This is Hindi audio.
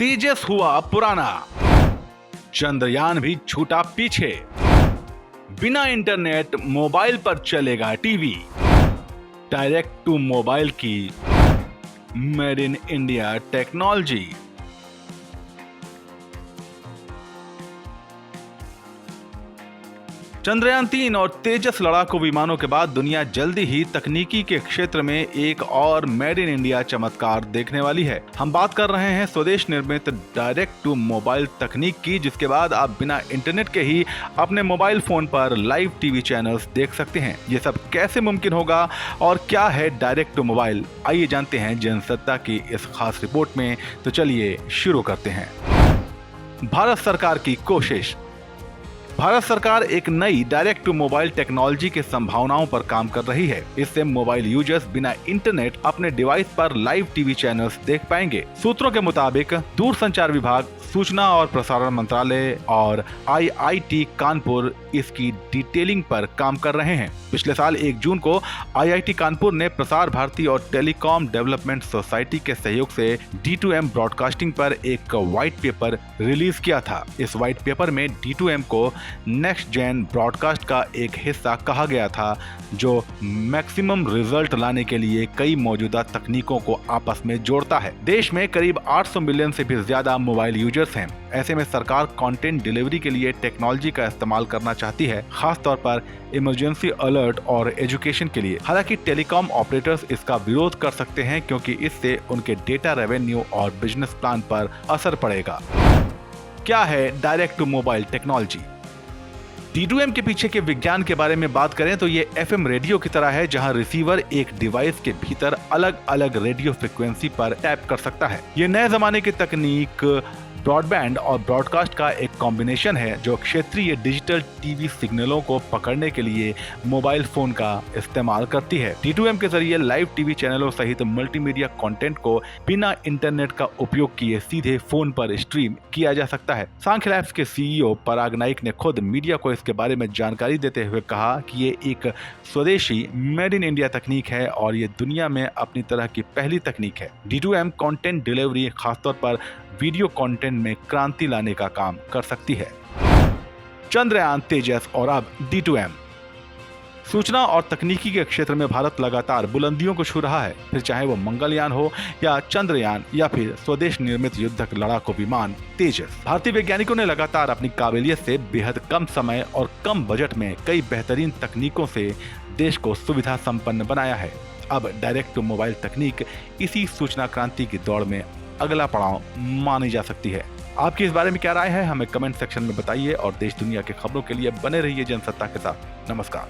तेजस हुआ पुराना, चंद्रयान भी छूटा पीछे, बिना इंटरनेट मोबाइल पर चलेगा टीवी, डायरेक्ट टू मोबाइल की made in India technology. Chandrayaan 3 और तेजस लड़ाकू विमानों के बाद दुनिया जल्दी ही तकनीकी के क्षेत्र में एक और मेड इन इंडिया चमत्कार देखने वाली है। हम बात कर रहे हैं स्वदेश निर्मित डायरेक्ट टू मोबाइल तकनीक की, जिसके बाद आप बिना इंटरनेट के ही अपने मोबाइल फोन पर लाइव टीवी चैनल्स देख सकते हैं। ये सब कैसे मुमकिन होगा और क्या है डायरेक्ट टू मोबाइल, आइए जानते हैं जनसत्ता की इस खास रिपोर्ट में। तो चलिए शुरू करते हैं। भारत सरकार की कोशिश। भारत सरकार एक नई डायरेक्ट टू मोबाइल टेक्नोलॉजी के संभावनाओं पर काम कर रही है। इससे मोबाइल यूजर्स बिना इंटरनेट अपने डिवाइस पर लाइव टीवी चैनल्स देख पाएंगे। सूत्रों के मुताबिक दूरसंचार विभाग, सूचना और प्रसारण मंत्रालय और आईआईटी कानपुर इसकी डिटेलिंग पर काम कर रहे हैं। पिछले साल 1 जून को आईआईटी कानपुर ने प्रसार भारती और टेलीकॉम डेवलपमेंट सोसाइटी के सहयोग से D2M ब्रॉडकास्टिंग पर एक व्हाइट पेपर रिलीज किया था। इस व्हाइट पेपर में D2M को नेक्स्ट जेन ब्रॉडकास्ट का एक हिस्सा कहा गया था, जो मैक्सिमम रिजल्ट लाने के लिए कई मौजूदा तकनीकों को आपस में जोड़ता है। देश में करीब 800 मिलियन से भी ज्यादा मोबाइल यूजर्स हैं। ऐसे में सरकार कंटेंट डिलीवरी के लिए टेक्नोलॉजी का इस्तेमाल करना चाहती है, खास तौर पर इमरजेंसी अलर्ट और एजुकेशन के लिए। हालांकि टेलीकॉम ऑपरेटर्स इसका विरोध कर सकते हैं, क्योंकि इससे उनके डेटा रेवेन्यू और बिजनेस प्लान पर असर पड़ेगा। क्या है direct to mobile technology? D2M के पीछे के विज्ञान के बारे में बात करें तो ये FM रेडियो की तरह है, जहां रिसीवर एक डिवाइस के भीतर अलग अलग रेडियो फ्रिक्वेंसी पर टैप कर सकता है। ये नए जमाने की तकनीक ब्रॉडबैंड और ब्रॉडकास्ट का एक कॉम्बिनेशन है, जो क्षेत्रीय डिजिटल टीवी सिग्नलों को पकड़ने के लिए मोबाइल फोन का इस्तेमाल करती है। D2M के जरिए लाइव टीवी चैनलों सहित मल्टीमीडिया कंटेंट को बिना इंटरनेट का उपयोग किए सीधे फोन पर स्ट्रीम किया जा सकता है। सांख्य लैब्स के CEO पराग नाइक ने खुद मीडिया को इसके बारे में जानकारी देते हुए कहा कि ये एक स्वदेशी मेड इन इंडिया तकनीक है और ये दुनिया में अपनी तरह की पहली तकनीक है। D2M कंटेंट डिलीवरी, खासतौर पर वीडियो कंटेंट में क्रांति लाने का काम कर सकती है। चंद्रयान, तेजस और अब D2M। सूचना और तकनीकी के क्षेत्र में भारत लगातार बुलंदियों को छू रहा है, फिर चाहे वो मंगलयान हो या चंद्रयान या फिर स्वदेश निर्मित युद्धक लड़ाकू विमान तेजस। भारतीय वैज्ञानिकों ने लगातार अपनी काबिलियत से बेहद कम समय और कम बजट में कई बेहतरीन तकनीकों से देश को सुविधा संपन्न बनाया है। अब डायरेक्ट टू मोबाइल तकनीक इसी सूचना क्रांति की दौड़ में अगला पड़ाव मानी जा सकती है। आपकी इस बारे में क्या राय है, हमें कमेंट सेक्शन में बताइए और देश दुनिया की खबरों के लिए बने रहिए जनसत्ता के साथ। नमस्कार।